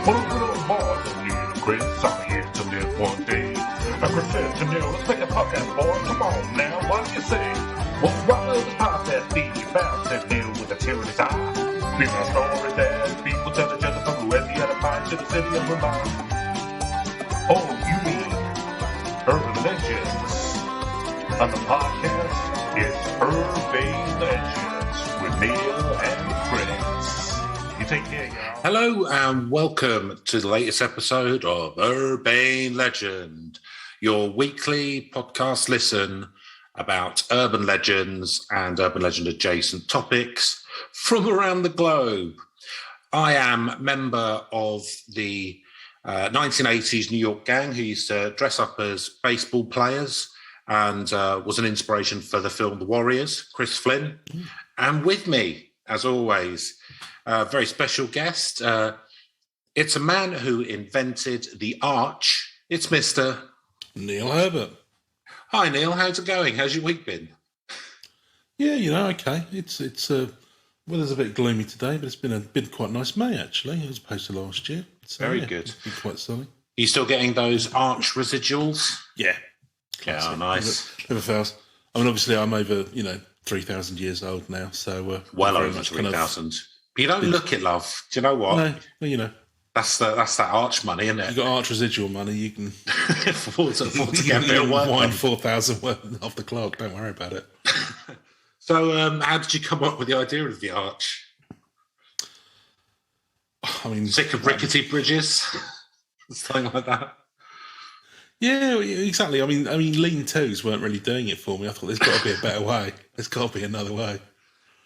Well, a good old boy don't need a Chris. I'm here to live one day. Chris said to Neil, let's make a podcast, boy. Come on now, what do you say? Well, what will the podcast be about? Said Neil with a tear in his eye. Be a story that people tell each other from Louisiana Pine to the city of Vermont. Oh, you mean urban legends? On the podcast, it's Urbane Legends with Neil and Chris. You take care, y'all. Hello and welcome to the latest episode of Urbane Legend, your weekly podcast listen about urban legends and urban legend adjacent topics from around the globe. I am member of the 1980s New York gang who used to dress up as baseball players and was an inspiration for the film The Warriors, Chris Flynn. And with me, as always, a very special guest. It's a man who invented the arch. It's Mr. Neil Herbert. Hi, Neil. How's it going? How's your week been? Yeah, okay. It's weather's a bit gloomy today, but it's been quite nice May actually, as opposed to last year. So, Very good. It's been quite sunny. Are you still getting those arch residuals? Yeah. Yeah, nice. Never fails. I mean, obviously, I'm over 3,000 years old now, so well over 3,000. But you don't look it, love. Do you know what? No, well, That's that arch money, isn't it? You got arch residual money. You can afford to get a bit of work wind 4,000 off the clock. Don't worry about it. So, how did you come up with the idea of the arch? I mean, Sick of rickety bridges, something like that. Yeah, exactly. I mean, lean-tos weren't really doing it for me. I thought there's got to be a better way. There's got to be another way.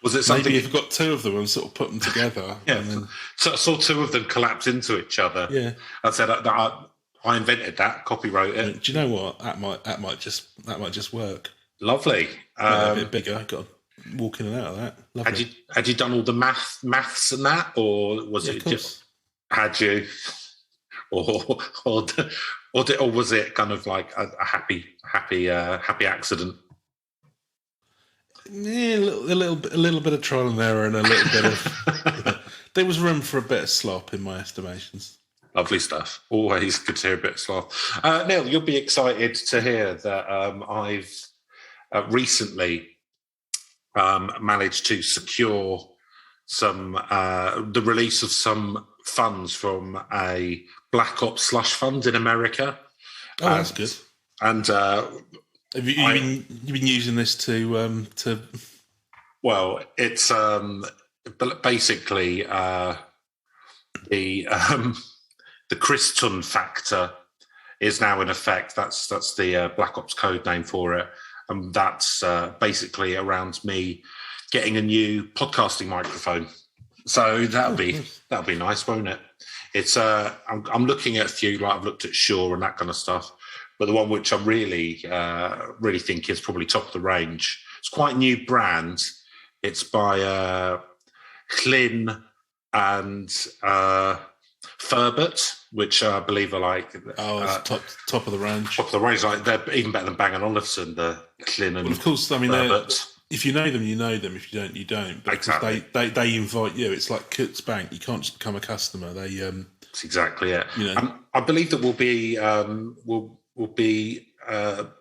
Was it something? Maybe if you've got two of them and sort of put them together. Yeah, and then, so I saw two of them collapse into each other. Yeah, I said I invented that, copyright it. Do you know what? That might just work. Lovely. A bit bigger. Got to walk in and out of that. Lovely. Had you done all the maths and that, or was it just had you, or was it kind of like a happy accident? Yeah, a little bit of trial and error, and a little bit of. There was room for a bit of slop in my estimations. Lovely stuff. Always good to hear a bit of slop. Neil, you'll be excited to hear that I've recently managed to secure some the release of some funds from a Black Ops slush fund in America. Oh, that's good. And have you been using this to? Well, it's basically the Christon factor is now in effect. That's the Black Ops code name for it, and that's basically around me getting a new podcasting microphone. So that'll be nice, won't it? It's I'm looking at a few, like I've looked at Shure and that kind of stuff, but the one which I'm really think is probably top of the range. It's quite a new brand. It's by Klin and Ferbert, which I believe are like top of the range. Top of the range, like they're even better than Bang & Olufsen. The Klin and well, of course, I mean, Ferbert. If you know them, you know them. If you don't, you don't. But exactly. They invite you. It's like Kutz Bank. You can't just become a customer. That's exactly it. I believe that we'll be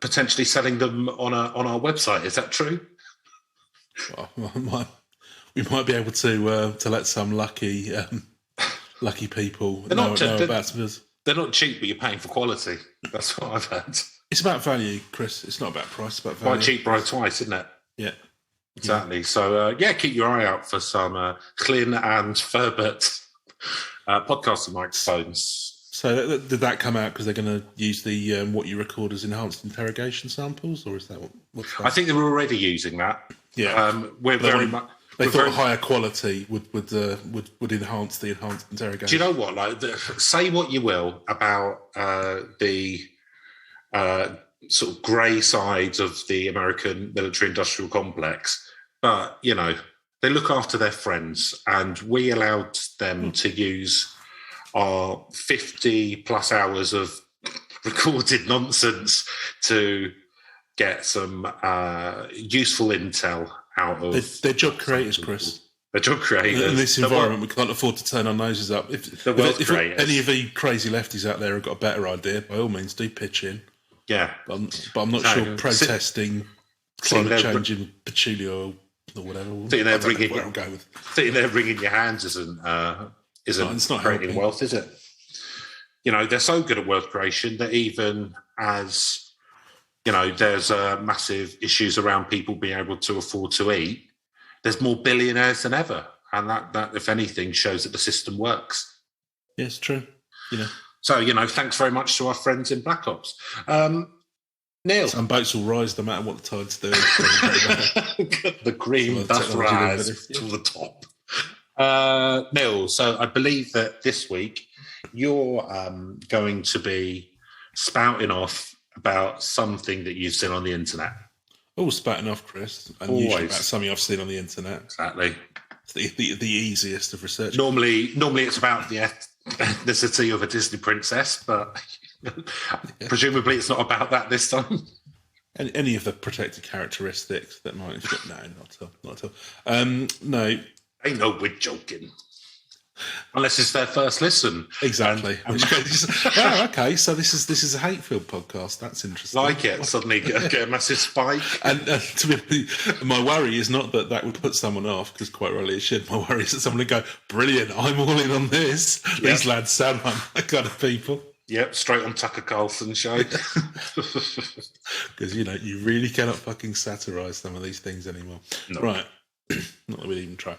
potentially selling them on our website. Is that true? Well, we might be able to let some lucky people know about us. They're not cheap, but you're paying for quality. That's what I've heard. It's about value, Chris. It's not about price. It's about value. Buy cheap, buy twice, isn't it? Yeah. Exactly. So, keep your eye out for some Klin and Ferbert podcasting microphones. So did that come out because they're going to use the what you record as enhanced interrogation samples, or is that what's that? I think they were already using that. Yeah. We're very much. They thought higher quality would enhance the enhanced interrogation. Do you know what? Like, say what you will about the sort of grey sides of the American military-industrial complex, but they look after their friends, and we allowed them to use our 50+ hours of recorded nonsense to get some useful intel out of. They're job creators, Chris. The drug creators. In this environment, we can't afford to turn our noses up. If any of you crazy lefties out there have got a better idea, by all means, do pitch in. Yeah. But I'm not sure protesting climate change in patchouli oil or whatever. Sitting there wringing your hands isn't it's not creating helping. wealth, is it? You know, they're so good at wealth creation that even as, you know, there's massive issues around people being able to afford to eat, there's more billionaires than ever. And that, if anything, shows that the system works. Yeah, it's true. You know. So, you know, thanks very much to our friends in Black Ops. Neil. Some boats will rise no matter what the tides do. The green does rise to the top. Neil, so I believe that this week you're going to be spouting off about something that you've seen on the internet. Oh, spouting off, Chris. And Always. usually about something I've seen on the internet. Exactly. It's the easiest of research. Normally it's about the ethnicity of a Disney princess, but presumably it's not about that this time. And any of the protected characteristics that might... No, not at all. No. They know we're joking. Unless it's their first listen. Exactly. Wow, okay, so this is a hate-filled podcast. That's interesting. Like it. Suddenly get a massive spike. And my worry is not that would put someone off, because quite rightly it should. My worry is that someone would go, brilliant, I'm all in on this. Yep. These lads sound like my kind of people. Yep, straight on Tucker Carlson's show. Because, you know, you really cannot fucking satirise some of these things anymore. No. Right. Not that we'd even try.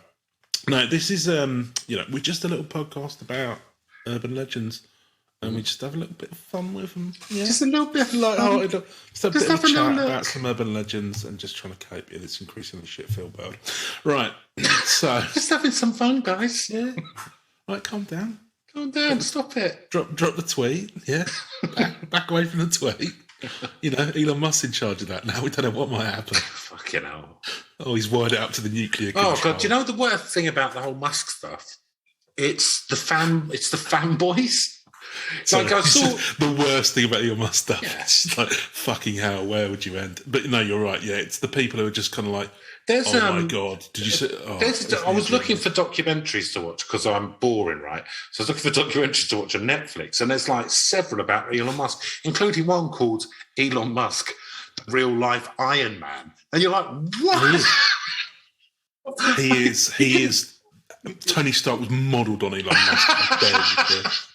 No, this is, you know, we're just a little podcast about urban legends, and we just have a little bit of fun with them. Yeah. Just a little bit of light-hearted. Just a bit of a chat about some urban legends and just trying to cope in this increasingly shit-filled world. Right, so... Just having some fun, guys. Yeah. Right, calm down. Calm down, stop it. Drop the tweet, yeah. Back away from the tweet. You know, Elon Musk's in charge of that now. We don't know what might happen. Fucking hell. Oh, he's wired out to the nuclear control. Oh, God, do you know the worst thing about the whole Musk stuff? It's the fanboys. So like I saw the worst thing about Elon Musk stuff. Yeah. It's like, fucking hell, where would you end? But no, you're right. Yeah, it's the people who are just kind of like, my God, did you see? I was looking for documentaries to watch because I'm boring, right? So I was looking for documentaries to watch on Netflix, and there's like several about Elon Musk, including one called Elon Musk, the real life Iron Man. And you're like, what? He is. Tony Stark was modelled on Elon Musk.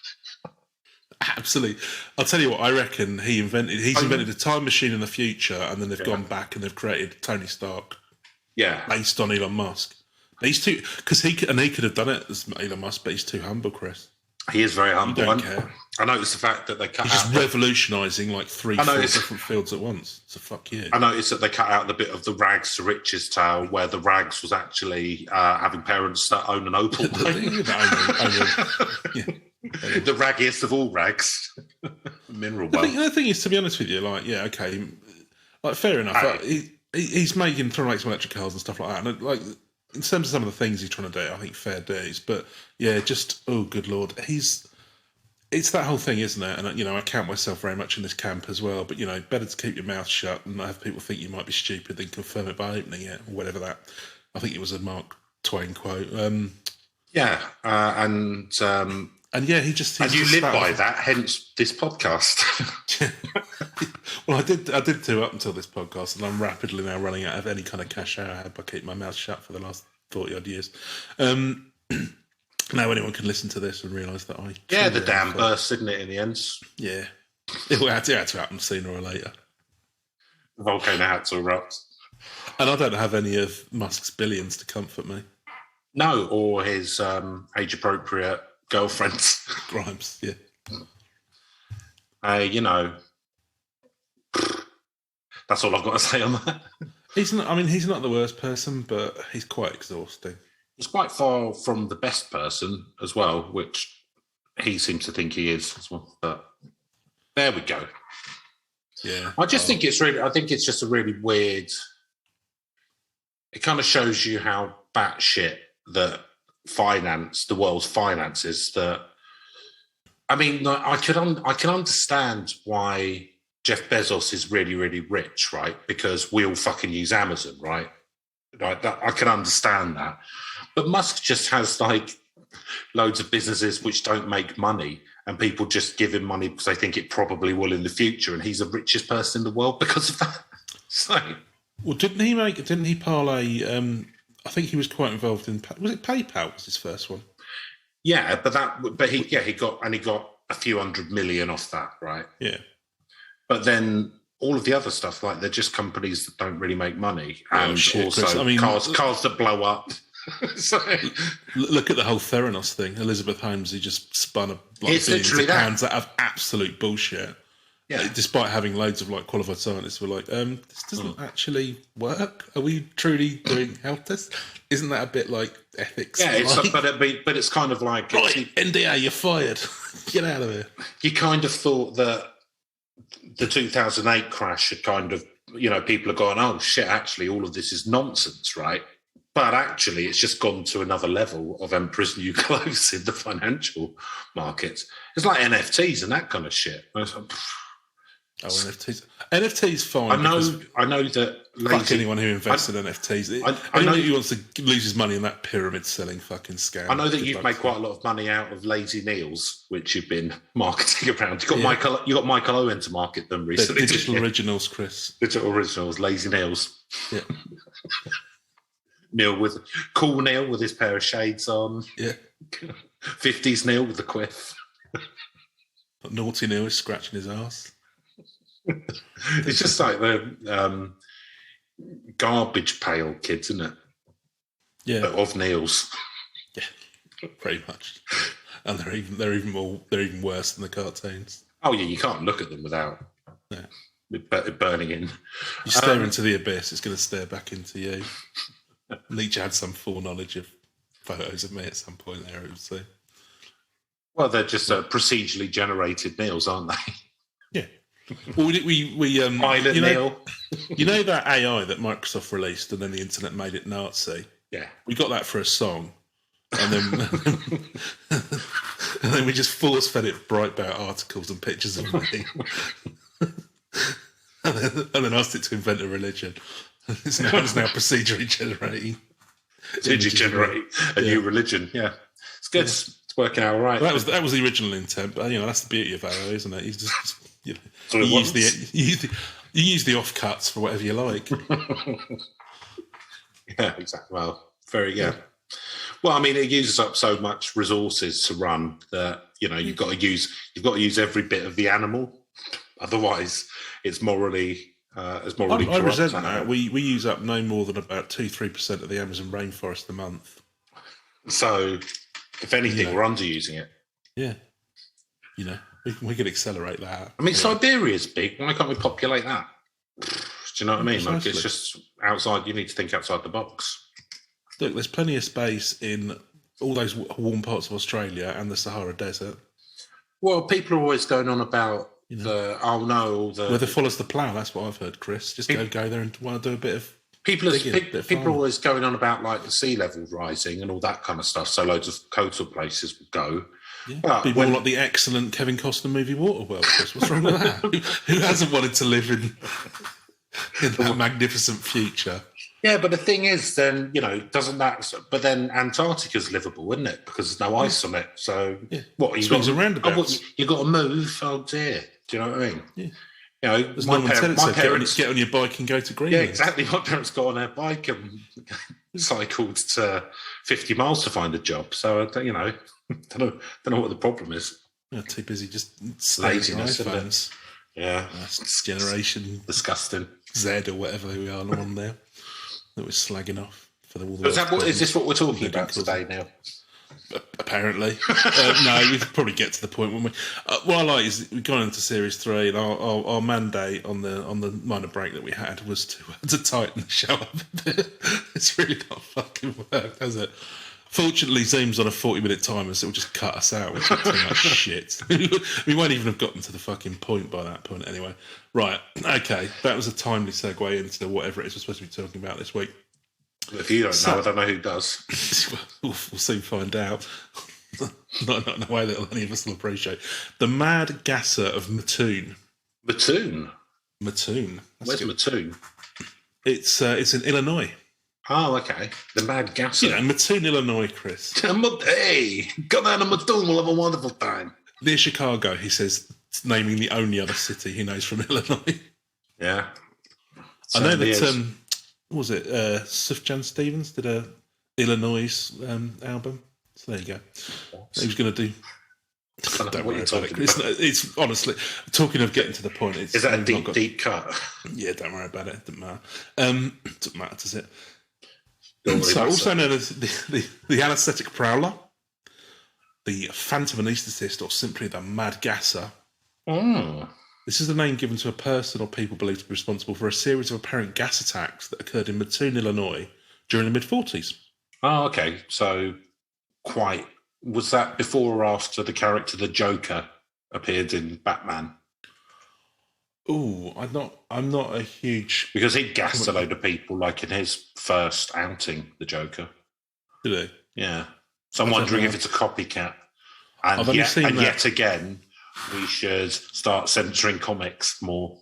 Absolutely. I'll tell you what, I reckon he's invented a time machine in the future, and then they've gone back and they've created Tony Stark. Yeah. Based on Elon Musk. He's too, because he could have done it as Elon Musk, but he's too humble, Chris. He is very humble. You don't care. I noticed the fact that they cut He's just revolutionising like 4 different fields at once. So fuck you. I noticed that they cut out the bit of the rags to riches tale where the rags was actually having parents that own an opal. The raggiest of all rags. Mineral wealth. The thing is, to be honest with you, like, yeah, okay, like, fair enough. Like, he's trying to make some electric cars and stuff like that. And, like, in terms of some of the things he's trying to do, I think fair dues. But yeah, just, oh, good Lord. It's that whole thing, isn't it? And, you know, I count myself very much in this camp as well. But, you know, better to keep your mouth shut and not have people think you might be stupid than confirm it by opening it or whatever that. I think it was a Mark Twain quote. And yeah, he just... And you live by that, hence this podcast. Well, I did too up until this podcast, and I'm rapidly now running out of any kind of cash I had by keeping my mouth shut for the last 40-odd years. Now anyone can listen to this and realise that I... Yeah, the dam burst, isn't it, in the end? Yeah. It had to happen sooner or later. The volcano had to erupt. And I don't have any of Musk's billions to comfort me. No, or his age-appropriate girlfriends. Grimes, yeah. You know, that's all I've got to say on that. He's not the worst person, but he's quite exhausting. He's quite far from the best person as well, which he seems to think he is as well. But there we go. Yeah. I think it's just a really weird... It kind of shows you how batshit that the world's finances. That, I mean, I can understand why Jeff Bezos is really, really rich, right? Because we all fucking use Amazon, right? Like that, I can understand that. But Musk just has like loads of businesses which don't make money, and people just give him money because they think it probably will in the future, and he's the richest person in the world because of that. So, well, didn't he parlay? I think he was quite involved in. Was it PayPal? Was his first one? Yeah, but he got a few $100 million off that, right? Yeah. But then all of the other stuff, like they're just companies that don't really make money, and Chris, cars that blow up. So, look at the whole Theranos thing. Elizabeth Holmes, he just spun it's literally pounds out of absolute bullshit. Yeah. Despite having loads of like qualified scientists who were like, this doesn't actually work. Are we truly doing health tests? Isn't that a bit like ethics? Yeah, but it's kind of like right, NDA, you're fired. Get out of here. You kind of thought that the 2008 crash had kind of, people are going, oh shit, actually all of this is nonsense, right? But actually it's just gone to another level of imprison you close in the financial markets. It's like NFTs and that kind of shit. NFTs fine. I know that fuck anyone who invests in NFTs. I know who wants to lose his money in that pyramid selling fucking scam. I know that you've made quite a lot of money out of Lazy Neils, which you've been marketing around. You got Michael Owen to market them recently. Digital originals, Chris. Digital originals, Lazy Neils. Yeah. Neil with his pair of shades on. Yeah. 50s Neil with the quiff. Naughty Neil is scratching his ass. It's just like the garbage pail kids, isn't it? Yeah. Of Neil's. Yeah, pretty much. And they're even worse than the cartoons. Oh yeah, you can't look at them without burning in. You stare into the abyss, it's going to stare back into you. Nietzsche had some foreknowledge of photos of me at some point there, I would say. Well, they're just procedurally generated Neils, aren't they? Yeah. Well, Pilot Neil. You know that AI that Microsoft released and then the internet made it Nazi? Yeah. We got that for a song. And then and then we just force-fed it Breitbart articles and pictures of me. and then asked it to invent a religion. It's now procedurally generating. Did you generate a new religion? Yeah. It's good. It's working out all right. Well, that was the original intent, but that's the beauty of AI, isn't it? You just you use the offcuts for whatever you like. Yeah, exactly. Well, Well, I mean, it uses up so much resources to run that you've got to use every bit of the animal. Otherwise, it's morally corrupt. I resent that. We use up no more than about 2-3% of the Amazon rainforest a month. So, if anything, we're underusing it. Yeah, we could accelerate that. I mean, Siberia's big. Why can't we populate that? Do you know what I mean? Precisely. Like, it's just outside. You need to think outside the box. Look, there's plenty of space in all those warm parts of Australia and the Sahara Desert. Well, people are always going on about Where the follows the plough. That's what I've heard, Chris. Just go there and want to do a bit of. People are always going on about like the sea level rising and all that kind of stuff. So loads of coastal places would go. Yeah. But more like the excellent Kevin Costner movie Waterworld. Chris. What's wrong with that? Who hasn't wanted to live in that magnificent future? Yeah, but the thing is, then doesn't that? But then Antarctica's livable, isn't it? Because there's no ice on it. So what? You got roundabouts. You got to move. Oh dear. Do you know what I mean? Yeah. My parents get on your bike and go to Greenland. Yeah, exactly. My parents got on their bike and cycled to 50 miles to find a job. So don't know what the problem is. They're too busy just laziness, iPhones. Yeah, that's generation disgusting. Z or whatever we are on there that we're slagging off for the. Is this what we're talking about today now? Apparently, no. We could probably get to the point when we. What I like is we've gone into series 3, and our mandate on the minor break that we had was to tighten the show up a bit. It's really not fucking worked, has it? Fortunately, Zoom's on a 40-minute timer, so it'll just cut us out, which is too much shit. We won't even have gotten to the fucking point by that point anyway. Right, okay, that was a timely segue into whatever it is we're supposed to be talking about this week. If you don't know, I don't know who does. We'll soon find out. not in a way that any of us will appreciate. The Mad Gasser of Mattoon. Mattoon? Mattoon. Where's Mattoon? It's in Illinois. Oh, okay. The Mad Gasser. You know, Mattoon, Illinois, Chris. Hey, go down to Mattoon. We'll have a wonderful time. Near Chicago, he says, naming the only other city he knows from Illinois. Yeah. I know that, what was it, Sufjan Stevens did a Illinois album. So there you go. He was going to do... Don't worry about it. It's honestly, talking of getting to the point. Is that a deep cut? Yeah, don't worry about it. It doesn't matter. Doesn't matter, does it? So, also known as the anaesthetic prowler, the phantom anaesthetist, or simply the Mad Gasser. Mm. This is the name given to a person or people believed to be responsible for a series of apparent gas attacks that occurred in Mattoon, Illinois during the mid-40s. Oh, okay. So quite... Was that before or after the character the Joker appeared in Batman? Oh, I'm not a huge... Because he gassed a load of people, like in his first outing, the Joker. Did he? Yeah. So I'm wondering if it's a copycat. And yet again, we should start censoring comics more.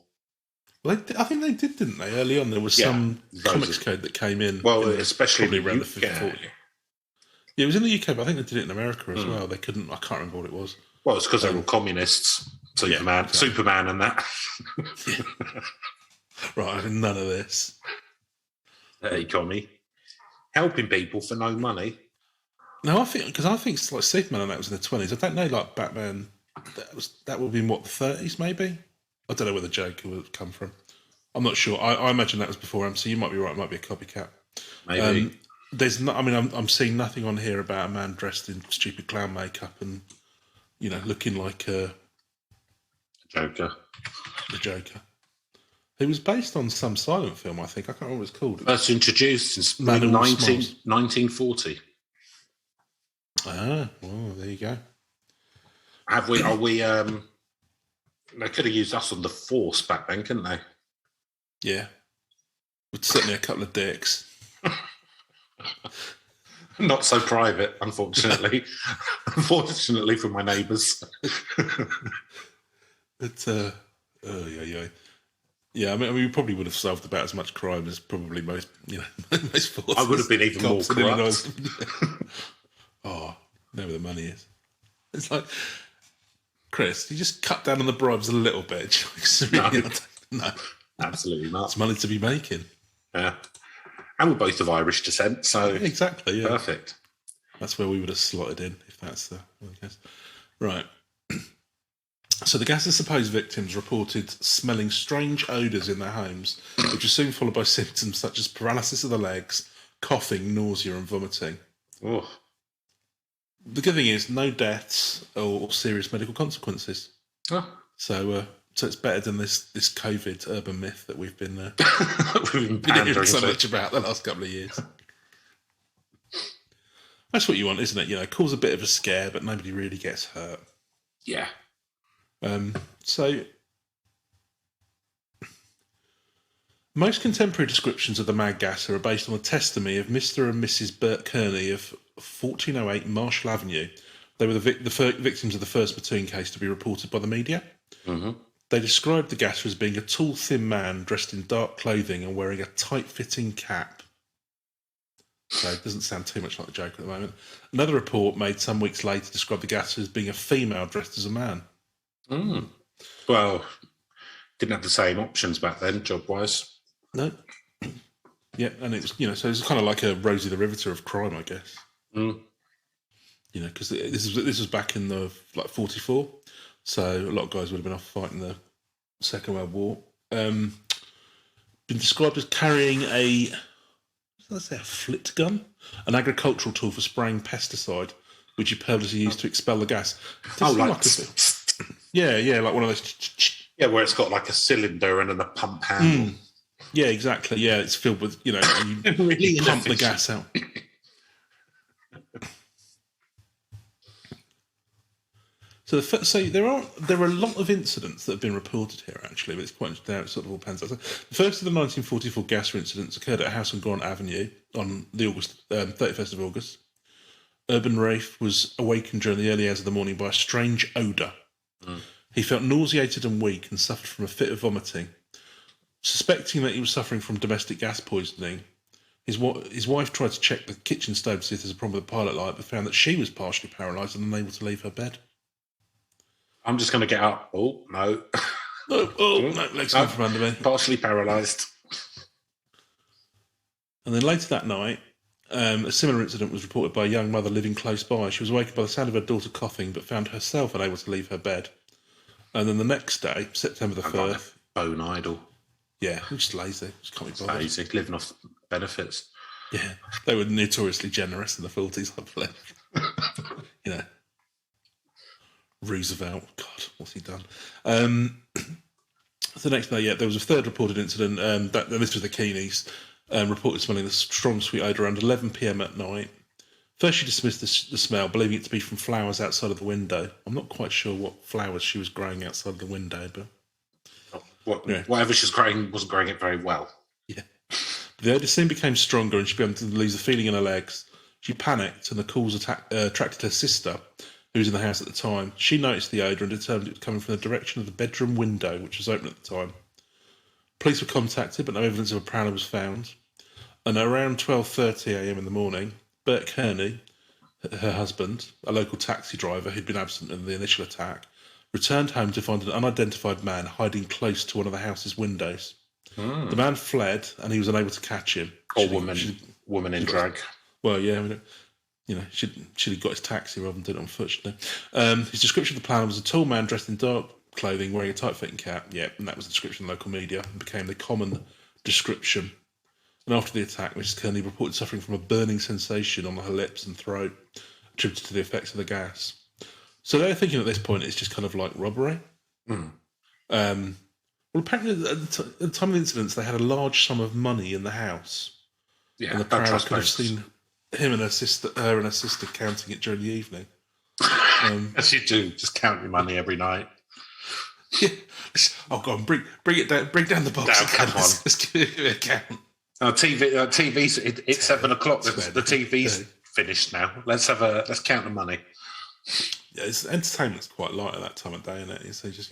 Well, I think they did, didn't they? Early on, there was some comics code that came in. Well, especially around the 50-40. Yeah, it was in the UK, but I think they did it in America as well. They couldn't... I can't remember what it was. Well, it's because they were communists. Superman and that. Right, none of this. Hey, commie. Helping people for no money. No, I think like Superman and that was in the 20s. I don't know, like Batman, that would be in what, the 30s maybe? I don't know where the Joker would come from. I'm not sure. I imagine that was before him, so you might be right. It might be a copycat. Maybe. There's not. I mean, I'm seeing nothing on here about a man dressed in stupid clown makeup and, you know, looking like a Joker. The Joker. He was based on some silent film, I think. I can't remember what it's called. First introduced in 1940. Ah, well, there you go. Are we, they could have used us on the Force back then, couldn't they? Yeah. With certainly a couple of dicks. Not so private, unfortunately. Unfortunately for my neighbours. But, yeah, I mean, we probably would have solved about as much crime as probably most forces. I would have been even more corrupt. Oh, know where the money is. It's like, Chris, you just cut down on the bribes a little bit. No, absolutely not. It's money to be making. Yeah. And we're both of Irish descent, so... Exactly, yeah. Perfect. That's where we would have slotted in, if that's the case. Right. So the Gasser's supposed victims reported smelling strange odours in their homes, which were soon followed by symptoms such as paralysis of the legs, coughing, nausea and vomiting. Oh. The good thing is, no deaths or serious medical consequences. Oh. So it's better than this COVID urban myth that we've been hearing so much about the last couple of years. That's what you want, isn't it? You know, cause a bit of a scare, but nobody really gets hurt. Yeah. So most contemporary descriptions of the Mad Gasser are based on the testimony of Mr. and Mrs. Bert Kearney of 1408 Marshall Avenue. They were the victims of the first Mattoon case to be reported by the media. Mm-hmm. They described the Gasser as being a tall, thin man dressed in dark clothing and wearing a tight-fitting cap. So it doesn't sound too much like the Joker at the moment. Another report made some weeks later described the Gasser as being a female dressed as a man. Mm. Well, didn't have the same options back then, job-wise. No. Yeah, and it was, so it's kind of like a Rosie the Riveter of crime, I guess. Mm. Because this was back in the 44, so a lot of guys would have been off fighting the Second World War. Been described as carrying a flit gun, an agricultural tool for spraying pesticide, which he purposely used to expel the gas. Yeah, like one of those. Yeah, where it's got like a cylinder and then a pump handle. Yeah, exactly. Yeah, it's filled with, and you really pump the gas out. So there are a lot of incidents that have been reported here, actually, but it's quite interesting how it sort of all pans out. So the first of the 1944 Gasser incidents occurred at a house on Grant Avenue on the 31st of August. Urban Rafe was awakened during the early hours of the morning by a strange odour. Mm. He felt nauseated and weak and suffered from a fit of vomiting. Suspecting that he was suffering from domestic gas poisoning, His wife tried to check the kitchen stove to see if there's a problem with the pilot light, but found that she was partially paralysed and unable to leave her bed. I'm just going to get up. Oh, no. No, legs come from under me. Partially paralysed. And then later that night, a similar incident was reported by a young mother living close by. She was awakened by the sound of her daughter coughing, but found herself unable to leave her bed. And then the next day, September the 3rd... Bone idle. Yeah, just lazy. Just can't be bothered. Lazy, living off benefits. Yeah, they were notoriously generous in the 40s, I believe. You know, Roosevelt. God, what's he done? The next day, there was a third reported incident. This was the Keeneys. Reported smelling a strong sweet odour around 11 p.m. at night. First, she dismissed the smell, believing it to be from flowers outside of the window. I'm not quite sure what flowers she was growing outside of the window, but... Whatever she's growing wasn't growing it very well. Yeah. The odour soon became stronger and she began to lose the feeling in her legs. She panicked and the calls attracted her sister, who was in the house at the time. She noticed the odour and determined it was coming from the direction of the bedroom window, which was open at the time. Police were contacted, but no evidence of a prowler was found. And around 12:30am in the morning, Bert Kearney, her husband, a local taxi driver who'd been absent in the initial attack, returned home to find an unidentified man hiding close to one of the house's windows. The man fled, and he was unable to catch him. Or woman in drag. Well, yeah, should have got his taxi rather than did it on foot, shouldn't he? His description of the plan was a tall man dressed in dark clothing, wearing a tight-fitting cap. Yeah, and that was the description in local media, and became the common description. And after the attack, Mrs. Kearney reported suffering from a burning sensation on her lips and throat, attributed to the effects of the gas. So they're thinking at this point it's just kind of like robbery. Well, apparently at the time of the incidents, they had a large sum of money in the house. Yeah, and the prowler could have seen her and her sister counting it during the evening. As you do, just count your money every night. Yeah. Oh, go on, bring it down. Bring down the box. Come on. Let's give it a count. TV's. It's 7 o'clock. The TV's finished now. Let's count the money. Yeah, entertainment's quite light at that time of day, isn't it? So just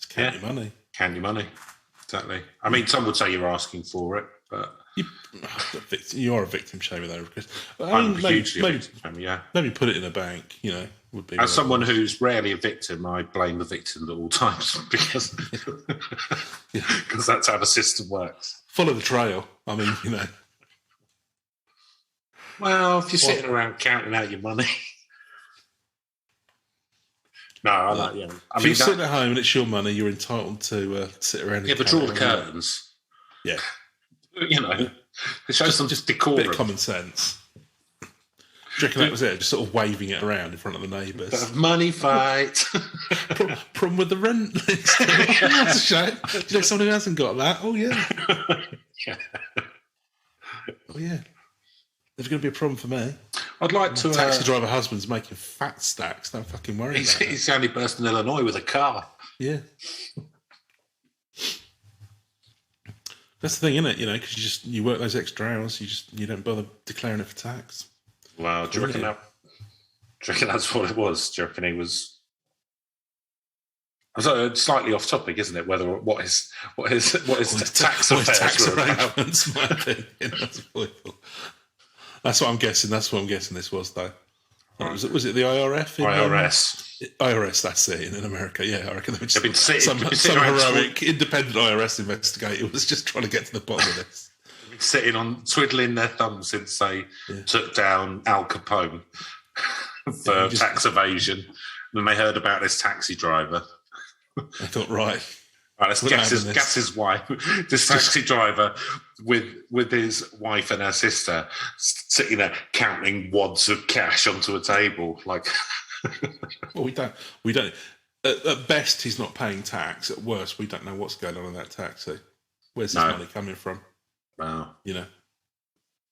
count your money. Count your money. Exactly. I mean, some would say you're asking for it, but you are a victim shamer though, Chris. I'm hugely a victim shamer. Yeah. Maybe put it in a bank. Would be. As someone who's rarely a victim, I blame the victim at all times because that's how the system works. Follow the trail. I mean, Well, if you're sitting around counting out your money. No, I like, yeah. If you're sitting at home and it's your money, you're entitled to sit around and but draw the curtains. Yeah. It shows some just decorum. A bit of common sense. Do you reckon that was it? Just sort of waving it around in front of the neighbours. Bit of money fight. Problem with the rent list. That's a shame. Do you know someone who hasn't got that? Oh, yeah. Yeah. Oh, yeah. There's going to be a problem for me. I'd like to... taxi driver husband's making fat stacks. Don't fucking worry about it. He's the only person in Illinois with a car. Yeah. That's the thing, isn't it? Because you work those extra hours, you don't bother declaring it for tax. Well, do you reckon that's what it was? Do you reckon he was... So slightly off topic, isn't it? What his tax affairs were about. Might be. That's what I'm guessing. That's what I'm guessing this was, though. Right. Was it the IRF? IRS, that's it, in America. Yeah, I reckon they were just some heroic independent IRS investigator was just trying to get to the bottom of this. Sitting on, twiddling their thumbs since they took down Al Capone for tax evasion. Then they heard about this taxi driver. I thought, right, let's guess his wife. This taxi driver with his wife and her sister sitting there counting wads of cash onto a table. Like, well, we don't. At best, he's not paying tax. At worst, we don't know what's going on in that taxi. Where's his money coming from? Wow.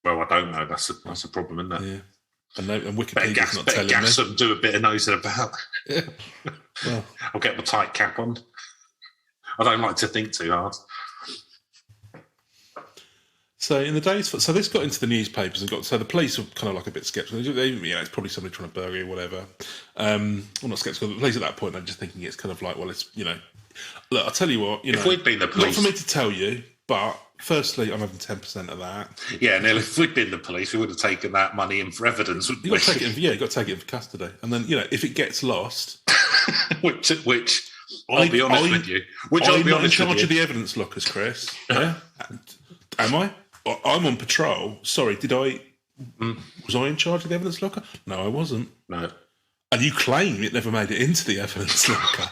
Well, I don't know. That's a problem, isn't it? Yeah. And Wikipedia's not telling me. And do a bit of nosing about. Yeah. Well, I'll get my tight cap on. I don't like to think too hard. So in the days, so this got into the newspapers and so the police were kind of like a bit sceptical. It's probably somebody trying to burgle you or whatever. Well, not sceptical. The police at that point, they're just thinking it's kind of like, well, it's look, I'll tell you what, if we'd been the police, not for me to tell you, but Firstly, I'm having 10% of that. Yeah, Neil, if we'd been the police, we would have taken that money in for evidence, wouldn't You got to take it. You got to take it in for custody, and then if it gets lost, which I'll be honest with you, I'm not in charge of the evidence lockers, Chris. Yeah, am I? I'm on patrol. Sorry, did I? Was I in charge of the evidence locker? No, I wasn't. No. And you claim it never made it into the evidence locker.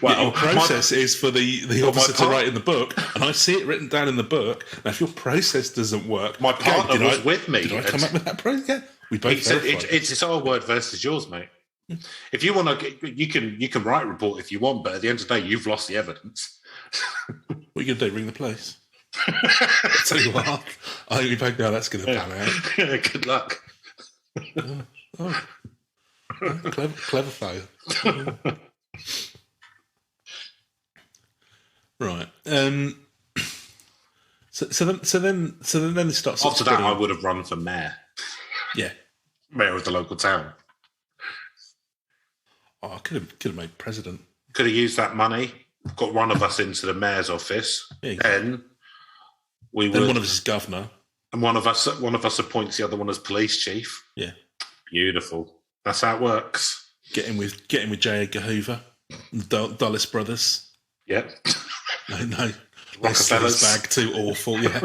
Well, your process is for the officer to write in the book, and I see it written down in the book. Now, if your process doesn't work, my partner was with me. Did I come up with that process? Yeah, we both said it's our word versus yours, mate. If you want to, you can write a report if you want, but at the end of the day, you've lost the evidence. What are you going to do? Ring the police? I'll tell you what, I think we both know that's going to pan out. Yeah, good luck. Clever fail. Right. So then it starts. After that, I would have run for mayor. Yeah, mayor of the local town. Oh, I could have made president. Could have used that money. Got one of us into the mayor's office. Yeah, exactly. Then one of us is governor, and one of us appoints the other one as police chief. Yeah, beautiful. That's how it works. Get in with J. Edgar Hoover, the Dulles brothers. Yep. No. Rockefellers. Bag too awful. Yeah.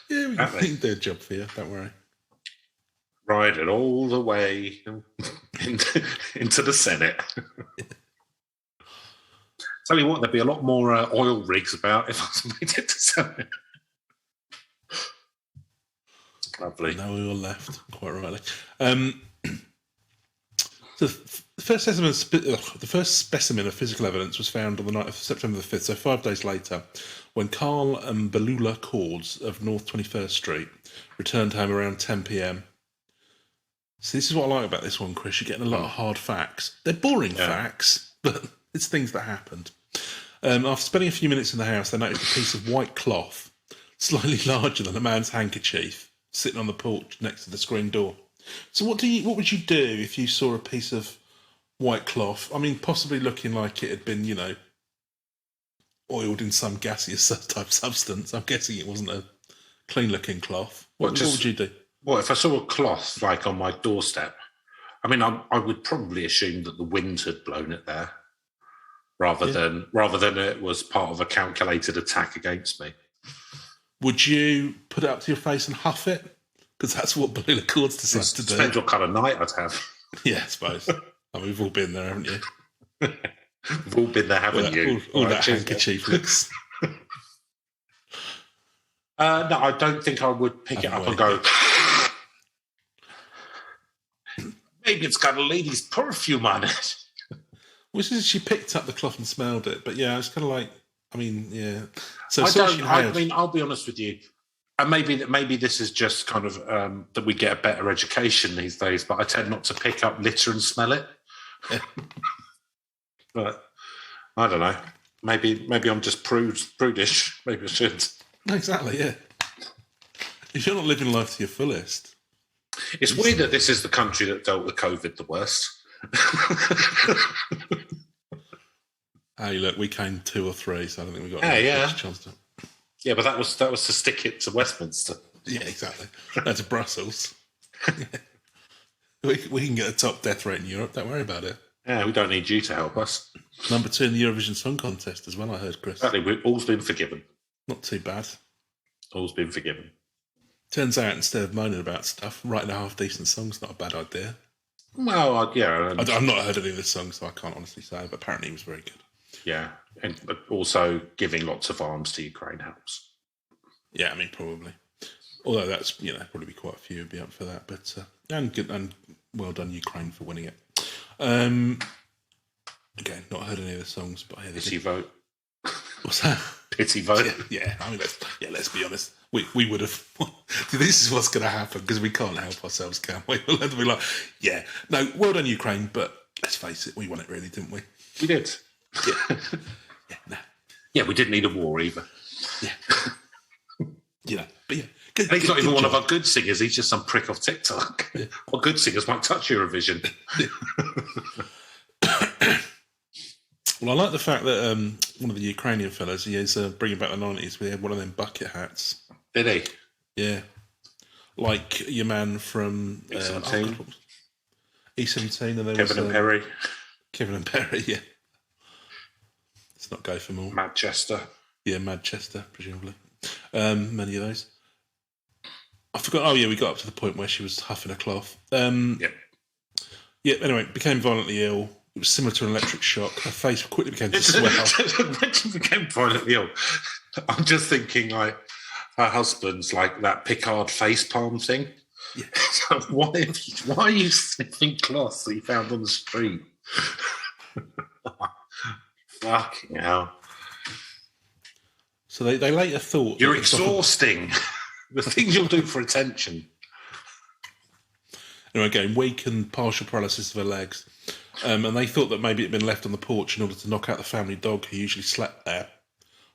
Yeah, we can do a job for you. Don't worry. Ride it all the way into the Senate. Yeah. Tell you what, there'd be a lot more oil rigs about if I made it to Senate. Lovely. No oil left, quite rightly. So the first specimen of physical evidence was found on the night of September the 5th, so 5 days later, when Carl and Belula Cords of North 21st Street returned home around 10 p.m. So this is what I like about this one, Chris. You're getting a lot of hard facts. They're boring facts, but it's things that happened. After spending a few minutes in the house, they noticed a piece of white cloth, slightly larger than a man's handkerchief, sitting on the porch next to the screen door. So what would you do if you saw a piece of white cloth? I mean, possibly looking like it had been, oiled in some gaseous type substance. I'm guessing it wasn't a clean-looking cloth. What would you do? Well, if I saw a cloth like on my doorstep, I mean, I would probably assume that the wind had blown it there, rather than it was part of a calculated attack against me. Would you put it up to your face and huff it? Because that's what Belula Cords decides to do. Depends what kind of night I'd have. Yeah, I suppose. I mean, we've all been there, haven't you? We've all been there, haven't you? All that handkerchief looks. No, I don't think I would pick it up and go, maybe it's got a lady's perfume on it. Which is, she picked up the cloth and smelled it. But yeah, it's kind of like, I mean, yeah. So I'll be honest with you. And maybe this is just kind of that we get a better education these days, but I tend not to pick up litter and smell it. Yeah. But I don't know. Maybe I'm just prudish. Maybe I should. Exactly, yeah. If you're not living life to your fullest. It's weird that this is the country that dealt with COVID the worst. Hey, look, we came 2 or 3, so I don't think we got a chance to. Yeah, but that was to stick it to Westminster. Yeah, exactly. That's Brussels. We can get a top death rate in Europe. Don't worry about it. Yeah, we don't need you to help us. Number 2 in the Eurovision Song Contest as well, I heard, Chris. Exactly. All's been forgiven. Not too bad. All's been forgiven. Turns out, instead of moaning about stuff, writing a half-decent song's not a bad idea. Well, yeah. I've not heard any of this song, so I can't honestly say, but apparently it was very good. Yeah, and also giving lots of arms to Ukraine helps. Yeah, I mean, probably. Although that's, probably be quite a few would be up for that. But and good, and well done, Ukraine, for winning it. Again, not heard any of the songs, but Pity vote. What's that? Pity vote. Yeah. I mean, let's be honest. We would have. This is what's going to happen because we can't help ourselves, can we? We'll have to be like, no, well done, Ukraine, but let's face it, we won it, really, didn't we? We did. Yeah. Yeah, we didn't need a war either. Yeah. But yeah. He's not even one of our good singers. He's just some prick off TikTok. Yeah. Our good singers might touch Eurovision. Well, I like the fact that one of the Ukrainian fellas. He is bringing back the 90s. We had one of them bucket hats. Did he? Yeah. Like your man from E17. E17. And there Kevin and Perry. Kevin and Perry, yeah. Let's not go for more. Manchester. Yeah, Manchester, presumably. Many of those. I forgot. Oh, yeah, we got up to the point where she was huffing a cloth. Yeah. Yeah, anyway, became violently ill. It was similar to an electric shock. Her face quickly began to swell. When she became violently ill, I'm just thinking, like, her husband's like that Picard face palm thing. Yeah. So why are you sniffing cloths that you found on the street? Fucking hell. So they later thought... You're exhausting. The things you'll do for attention. Anyway, again, weak and partial paralysis of her legs. And they thought that maybe it had been left on the porch in order to knock out the family dog who usually slept there,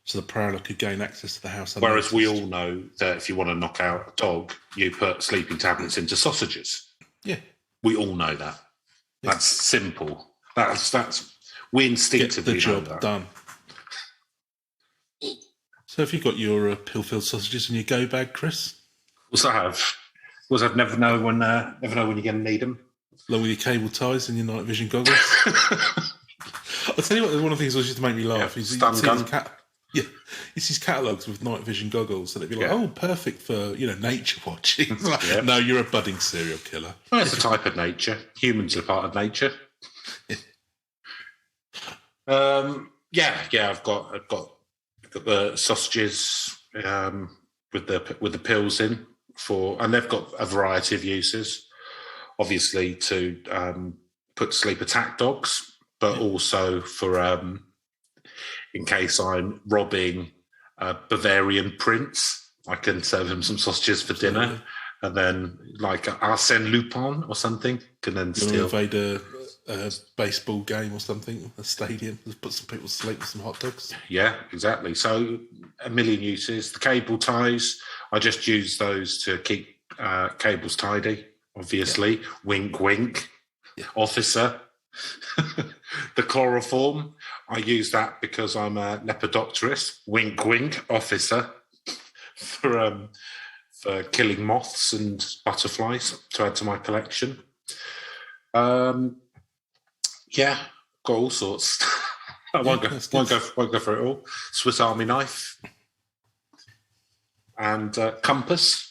so the prowler could gain access to the house. Whereas we all know that if you want to knock out a dog, you put sleeping tablets into sausages. Yeah. We all know that. Yeah. That's simple. That's we instinctively get the know job that. done. So have you got your pill-filled sausages in your go bag, Chris? What's I have? Was I've never know when you're going to need them. Along with your cable ties and your night vision goggles. I'll tell you what, one of the things that used to make me laugh is you see catalogues with night vision goggles, and it'd be like, oh, perfect for nature watching. Like, no, you're a budding serial killer. Well, it's a type of nature. Humans are part of nature. I've got the sausages with the pills in and they've got a variety of uses. Obviously, to put to sleep attack dogs, but also for in case I'm robbing a Bavarian prince, I can serve him some sausages for dinner, and then like Arsène Lupin or something can then steal. Invade a baseball game or something, a stadium, just put some people to sleep with some hot dogs. Yeah, exactly. So a million uses. The cable ties, I just use those to keep cables tidy. Obviously, wink, wink, officer. The chloroform, I use that because I'm a lepidopterist. Wink, wink, officer. For killing moths and butterflies to add to my collection. Got all sorts. I won't go for it all. Swiss Army knife and compass.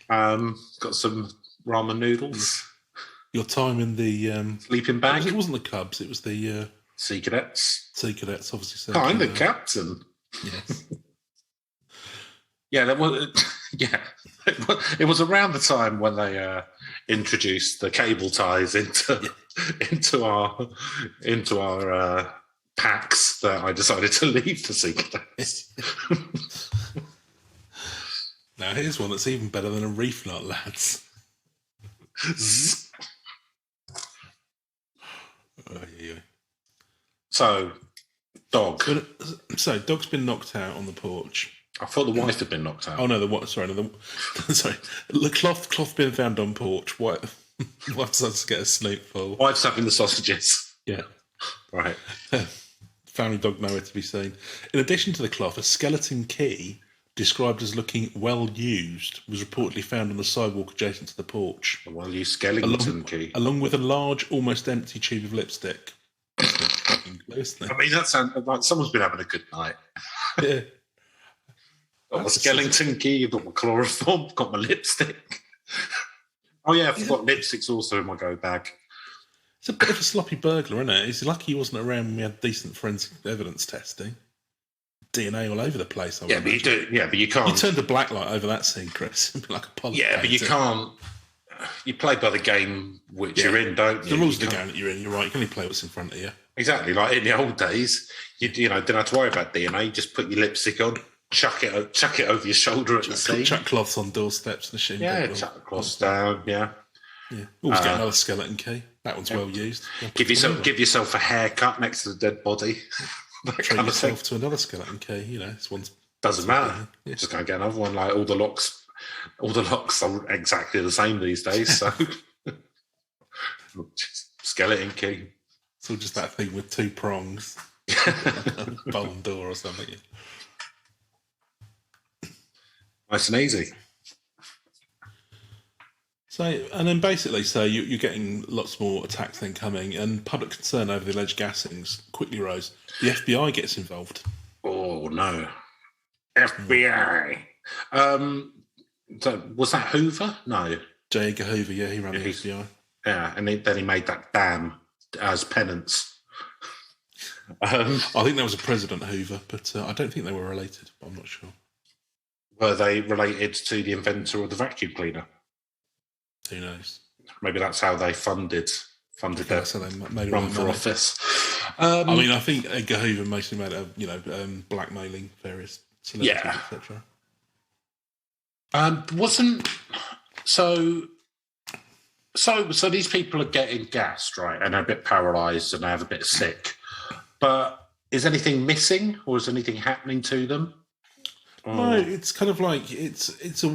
Got some ramen noodles. Your time in the sleeping bag. It wasn't the Cubs. It was the Sea Cadets. Sea Cadets, obviously. I'm the captain. Yes. That was. It was around the time when they introduced the cable ties into our packs that I decided to leave the Sea Cadets. Now here's one that's even better than a reef knot, lads. So, dog. So, dog's been knocked out on the porch. I thought the wife had been knocked out. Oh no, the cloth being found on porch. Wife decides to get a snootful. Wife's having the sausages. Yeah, right. Family dog nowhere to be seen. In addition to the cloth, a skeleton key described as looking well used was reportedly found on the sidewalk adjacent to the porch. A well used skeleton key, along with a large, almost empty tube of lipstick. I mean, that sounds like someone's been having a good night. Yeah. Got my skeleton key, I've got my chloroform, got my lipstick. Oh yeah, I forgot lipstick's also in my go bag. It's a bit of a sloppy burglar, isn't it? It's lucky he wasn't around when we had decent forensic evidence testing. DNA all over the place. But you do. Yeah, but you can't. You turned the black light over that scene, Chris. It'd be like a poly. Yeah, but you can't. You play by the game which you're in, don't you? The rules of the game that you're in. You're right. You can only play what's in front of you. Exactly. Like in the old days, you didn't have to worry about DNA. You just put your lipstick on, chuck it over your shoulder at the scene. Chuck cloths on doorsteps and assume. Yeah, chuck the cloths down. Yeah. Always get another skeleton key. That one's well used. Give yourself a haircut next to the dead body. Treat yourself to another skeleton key. This one's doesn't matter. Just gonna get another one. Like all the locks are exactly the same these days. So skeleton key. It's all just that thing with 2 prongs. Bone door or something. Nice and easy. So, and then basically, you're getting lots more attacks then coming, and public concern over the alleged gassings quickly rose. The FBI gets involved. Oh, no. FBI. So was that Hoover? No. J. Edgar Hoover, yeah, he ran the FBI. Yeah, and then he made that dam as penance. I think that was a President Hoover, but I don't think they were related. I'm not sure. Were they related to the inventor of the vacuum cleaner? Who knows? Maybe that's how they funded their run for office. I mean, I think Edgar Hoover mostly made blackmailing various celebrities, etc. Wasn't so these people are getting gassed, right? And they're a bit paralysed and they have a bit sick. But is anything missing or is anything happening to them? No, it's kind of like it's a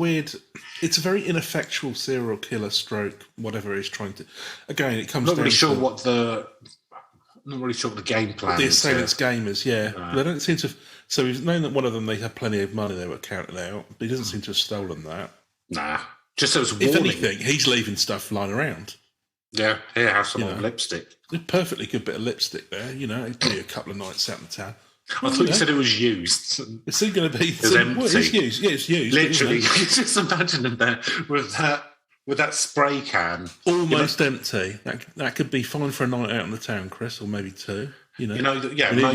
very ineffectual serial killer stroke, whatever he's trying to. Again, it comes. Not really sure what the game plan. The assailants' game is, yeah. They don't seem to. So we've known that one of them they had plenty of money they were counting out, but he doesn't seem to have stolen that. Nah, just as if anything, he's leaving stuff lying around. Yeah, here, have some lipstick. A perfectly good bit of lipstick there. It'd be a couple of nights out in town. I thought you said it was used. It's going to be. It's empty. Well, it's used. Yeah, it's used. Literally, just imagine him there with that spray can, almost empty. That could be fine for a night out in the town, Chris, or maybe 2. Maybe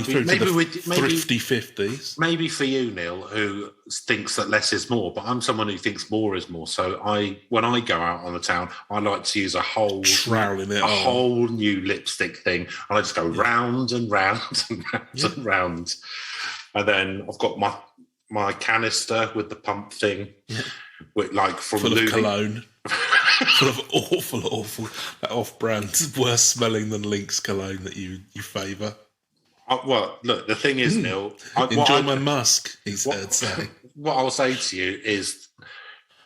thrifty 50s. Maybe for you, Neil, who thinks that less is more, but I'm someone who thinks more is more. So when I go out on the town, I like to use a whole new lipstick thing, and I just go round and round and round and round, and then I've got my canister with the pump thing, with from full of cologne. Full of awful, that off-brand, worse smelling than Lynx cologne that you favour. Well, look, the thing is, Neil... Enjoy my musk, he's heard say. What I'll say to you is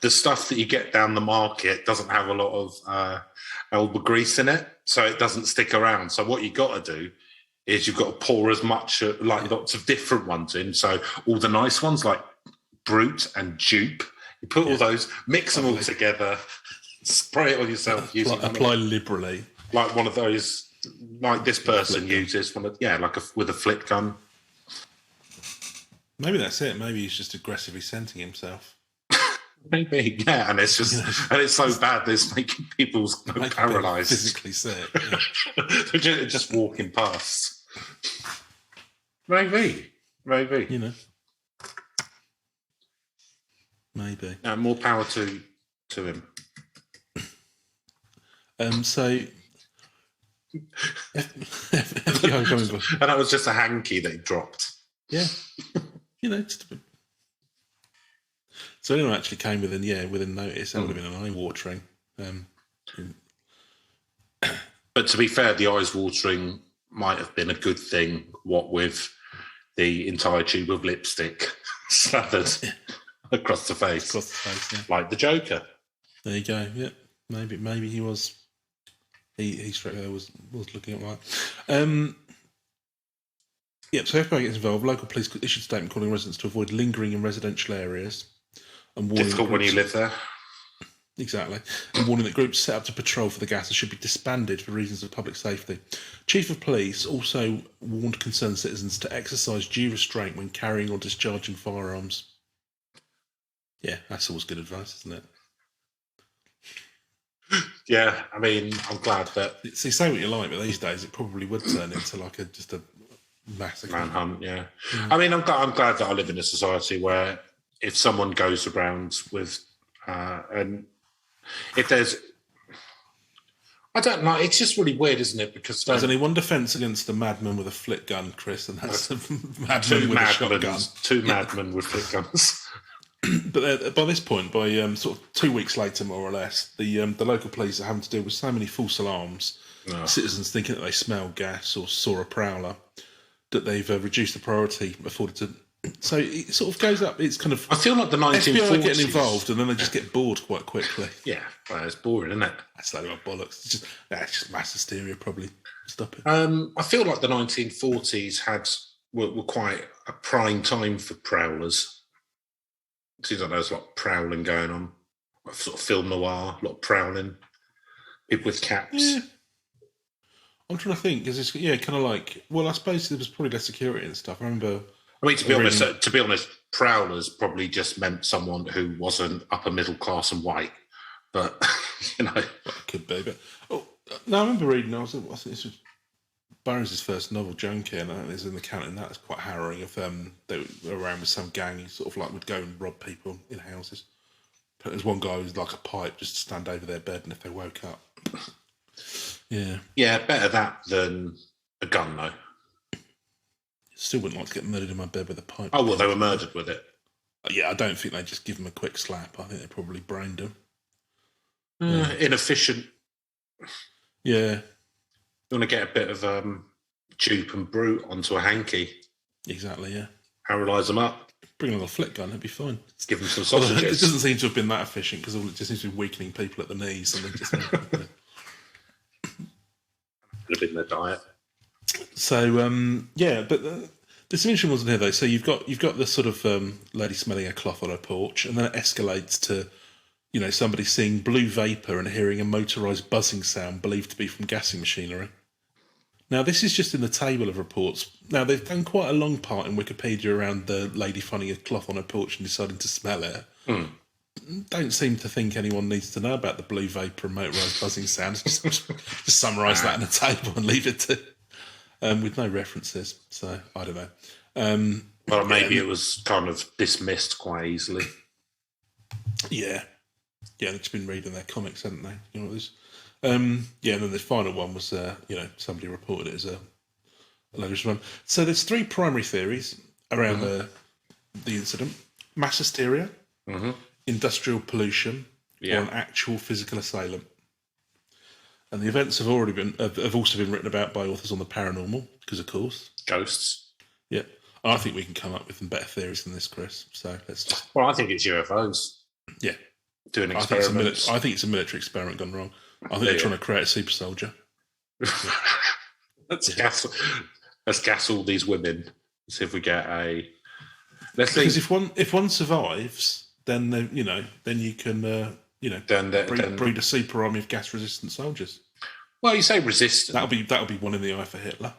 the stuff that you get down the market doesn't have a lot of elbow grease in it, so it doesn't stick around. So what you've got to do is you've got to pour as much, lots of different ones in. So all the nice ones, like Brute and Dupe, you put all those, mix them all together... Spray it on yourself. Apply liberally. Like one of those, like this person uses, with a flick gun. Maybe that's it. Maybe he's just aggressively scenting himself. Maybe, yeah. And it's just, and it's so bad that it's making people paralysed. Physically sick. They're just walking past. Maybe. Maybe. More power to him. So, and that was just a hanky that he dropped. Yeah, just a bit. So anyone actually came within notice, that would have been an eye-watering. But to be fair, the eyes-watering might have been a good thing. What with the entire tube of lipstick slathered across the face, like the Joker. There you go. Yeah, maybe he was. He straight there was looking at that. So FBI gets involved. Local police issued a statement calling residents to avoid lingering in residential areas. And warning difficult when you live there. Exactly. And warning that groups set up to patrol for the gases should be disbanded for reasons of public safety. Chief of Police also warned concerned citizens to exercise due restraint when carrying or discharging firearms. Yeah, that's always good advice, isn't it? Yeah, I mean, I'm glad that... See, say what you like, but these days it probably would turn into just a massacre. Manhunt, yeah. I mean, I'm glad that I live in a society where if someone goes around with... and if there's... I don't know, it's just really weird, isn't it? Because there's only one defence against a madman with a flick gun, Chris, and that's a madman with a shotgun. Two madmen with flick guns. But by this point, by sort of 2 weeks later, more or less, the local police are having to deal with so many false alarms, citizens thinking that they smelled gas or saw a prowler, that they've reduced the priority afforded to. So it sort of goes up. It's kind of. I feel like the 1940s FBI getting involved, and then they just get bored quite quickly. Yeah, well, it's boring, isn't it? That's a load of bollocks. It's just mass hysteria, probably. stop it. I feel like the 1940s were quite a prime time for prowlers. Seems like there's a lot of prowling going on, like sort of film noir, a lot of prowling, people with caps. Yeah. I'm trying to think, because it's kind of like. Well, I suppose there was probably less security and stuff. I remember. I mean, to be honest, prowlers probably just meant someone who wasn't upper middle class and white. But well, it could be. But no, I remember reading. I think this was Burns' first novel, Junkie, and there's an account in that. It's quite harrowing. Of they were around with some gang who sort of like would go and rob people in houses. But there's one guy who was like a pipe just to stand over their bed, and if they woke up. Yeah, better that than a gun, though. Still wouldn't like to get murdered in my bed with a pipe. Oh, well, they were murdered with it. Yeah, I don't think they just give them a quick slap. I think they probably brained them. Inefficient. Yeah. You want to get a bit of dupe and brute onto a hanky. Exactly, yeah. Paralyse them up. Bring a little flick gun, it'd be fine. Let's give them some sausages. It doesn't seem to have been that efficient, because it just seems to be weakening people at the knees. And just Could have been their diet. So but there's some interesting ones in here though. So you've got the sort of lady smelling a cloth on her porch, and then it escalates to somebody seeing blue vapour and hearing a motorised buzzing sound believed to be from gassing machinery. Now this is just in the table of reports. Now they've done quite a long part in Wikipedia around the lady finding a cloth on her porch and deciding to smell it. Don't seem to think anyone needs to know about the blue vapour and motorised buzzing sounds. Just summarise that in a table and leave it to with no references. So I don't know. Well, maybe it was kind of dismissed quite easily. Yeah, they've just been reading their comics, haven't they? You know what this? And then the final one was somebody reported it as a logical one. So there's three primary theories around the incident: mass hysteria. Industrial pollution, or an actual physical assailant. And the events have also been written about by authors on the paranormal, because of course Ghosts. Yeah, I think we can come up with some better theories than this, Chris. So let's just. Well, I think it's UFOs. Yeah, doing experiments. I think it's a military experiment gone wrong. I think they're trying to create a super soldier. Let's gas all these women. See if we get a. Because if one survives. Then you can breed a super army of gas-resistant soldiers. Well, you say resistant. That'll be one in the eye for Hitler.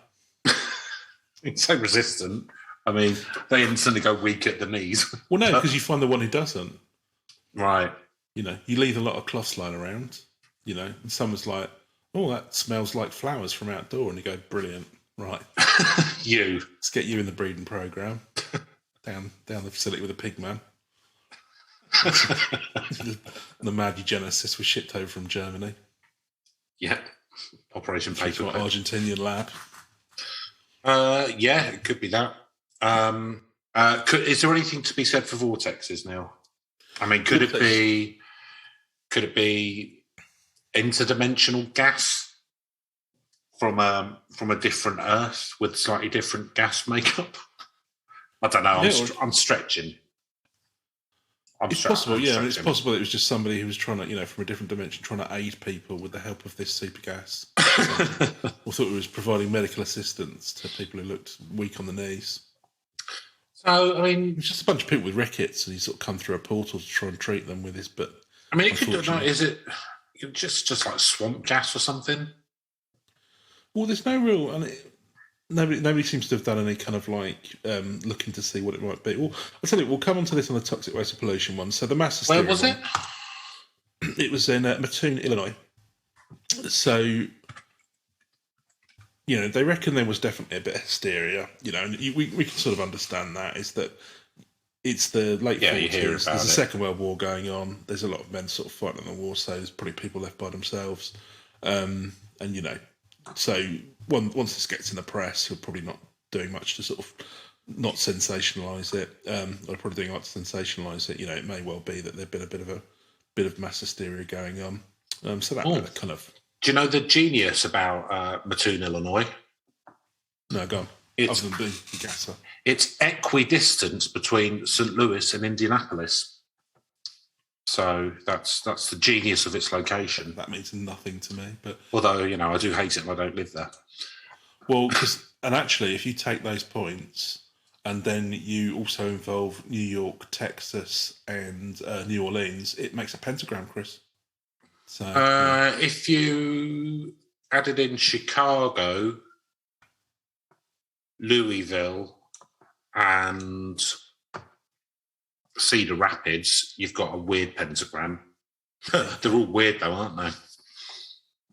You say resistant. I mean, they instantly go weak at the knees. Well, no, because you find the one who doesn't. Right. You leave a lot of cloths lying around. And someone's like, "Oh, that smells like flowers from outdoor," and you go, "Brilliant, right? Let's get you in the breeding program down the facility with a pig man." The mad eugenicist was shipped over from Germany. Yeah, Operation Paper. Argentinian lab. Yeah, it could be that. Is there anything to be said for vortexes now? I mean, could it be interdimensional gas from a different Earth with slightly different gas makeup? I don't know. I'm stretching. It's possible, yeah. I mean, it's possible it was just somebody who was trying to, from a different dimension, trying to aid people with the help of this super gas. Or thought it was providing medical assistance to people who looked weak on the knees. So, I mean... It's just a bunch of people with rickets, and he's sort of come through a portal to try and treat them with this, but... I mean, it could... Is it just like swamp gas or something? Well, there's no real... Nobody seems to have done any kind of looking to see what it might be. Well, I'll tell you, we'll come on to this on the toxic waste and pollution one. So the mass hysteria. Where was it? It was in Mattoon, Illinois. So, they reckon there was definitely a bit of hysteria. And we can sort of understand that. Is that it's the late 40s. There's a Second World War going on. There's a lot of men sort of fighting in the war, so there's probably people left by themselves. So once this gets in the press, you're probably not doing much to sort of not sensationalise it. Or probably doing a lot to sensationalise it. It may well be that there's been a bit of mass hysteria going on. So that kind of. Do you know the genius about Mattoon, Illinois? No, go on. Other than being a gasser. It's equidistant between St. Louis and Indianapolis. So that's the genius of its location. That means nothing to me. But although, I do hate it and I don't live there. Well, and actually, if you take those points and then you also involve New York, Texas, and New Orleans, it makes a pentagram, Chris. So if you added in Chicago, Louisville, and Cedar Rapids, you've got a weird pentagram. They're all weird though, aren't they?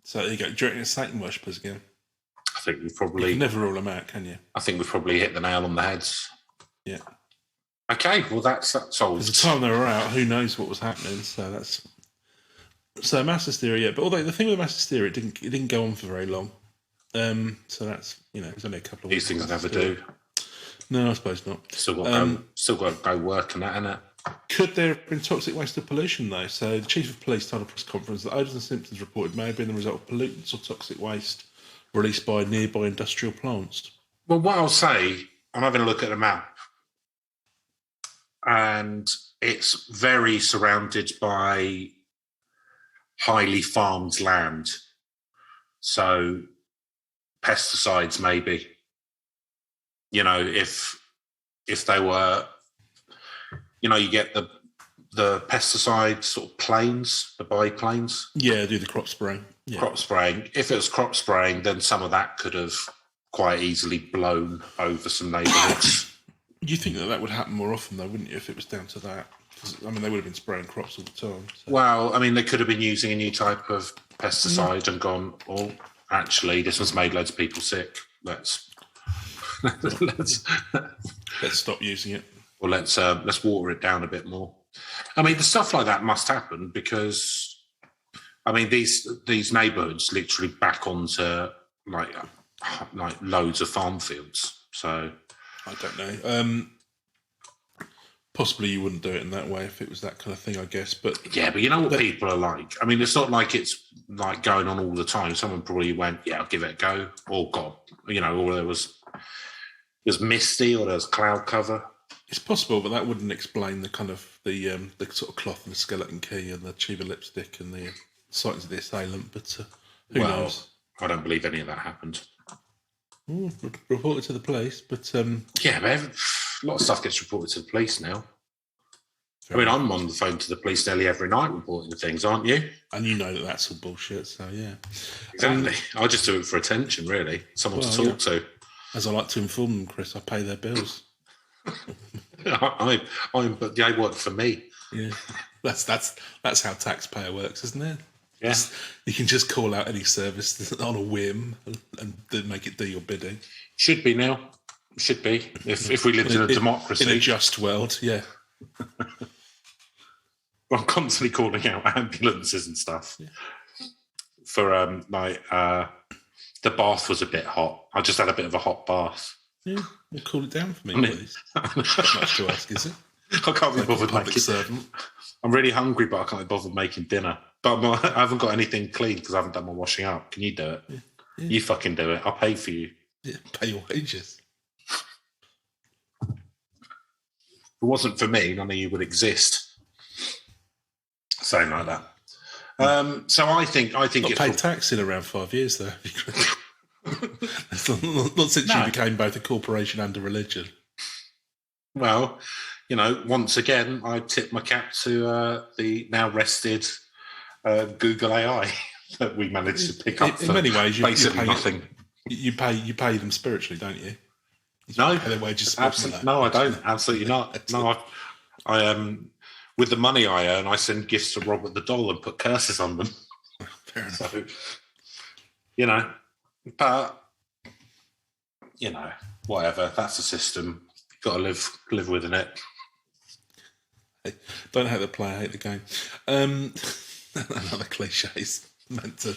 So there you go. Do you reckon it's Satan worshippers again? I think we've probably... You can never rule them out, can you? I think we've probably hit the nail on the heads. Yeah. Okay, well that's solved. Because the time they were out, who knows what was happening? So that's... So mass hysteria, yeah. But although the thing with mass hysteria, it didn't go on for very long. So that's, it was only a couple of weeks. These things never do. No, I suppose not. Still got to go work and that, innit? Could there have been toxic waste or pollution, though? So the Chief of Police told a press conference that odours and symptoms reported may have been the result of pollutants or toxic waste released by nearby industrial plants. Well, what I'll say, I'm having a look at the map, and it's very surrounded by highly farmed land. So pesticides, maybe. If they were, you get the pesticide sort of planes, the biplanes. Yeah, do the crop spraying. Yeah. Crop spraying. If it was crop spraying, then some of that could have quite easily blown over some neighbourhoods. You think that would happen more often, though, wouldn't you, if it was down to that? They would have been spraying crops all the time. So. Well, they could have been using a new type of pesticide and gone, oh, actually, this one's made loads of people sick. Let's stop using it. Well, let's water it down a bit more. The stuff like that must happen because, these neighbourhoods literally back onto like loads of farm fields. So I don't know. Possibly you wouldn't do it in that way if it was that kind of thing, I guess. But yeah, but you know what people are like. It's not like it's like going on all the time. Someone probably went, "Yeah, I'll give it a go," or God, or there was misty, or there was cloud cover. It's possible, but that wouldn't explain the kind of the sort of cloth and the skeleton key and the tube of lipstick and the sightings of the assailant. But who knows? I don't believe any of that happened. Reported to the police, but yeah, but a lot of stuff gets reported to the police now. I'm on the phone to the police nearly every night reporting things, aren't you? And you know that's all bullshit, so yeah. Exactly. I just do it for attention, really. Someone to talk to. As I like to inform them, Chris, I pay their bills. But they work for me. Yeah, that's how taxpayer works, isn't it? Yeah, you can just call out any service on a whim and then make it do your bidding. Should be now. Should be if we lived in a democracy, in a just world. Yeah. I'm constantly calling out ambulances and stuff for the bath was a bit hot. I just had a bit of a hot bath. Yeah, well, cool it down for me, please. Not much to ask, is it? I can't be bothered making. Servant. I'm really hungry, but I can't be bothered making dinner. But I haven't got anything clean because I haven't done my washing up. Can you do it? Yeah. You fucking do it. I'll pay for you. Yeah, pay your wages. If it wasn't for me, none of you would exist. Saying like that. So I think it's paid tax in around 5 years, though. not since you became both a corporation and a religion. Well, once again, I tip my cap to the now rested Google AI that we managed to pick up. In many ways, basically nothing. You pay them spiritually, don't you? No, pay their wages. Absolutely, no, I don't. Absolutely not. No, I with the money I earn, I send gifts to Robert the Doll and put curses on them. Fair enough. So, but whatever. That's the system. You've got to live within it. Don't hate the player, hate the game. Another cliches meant to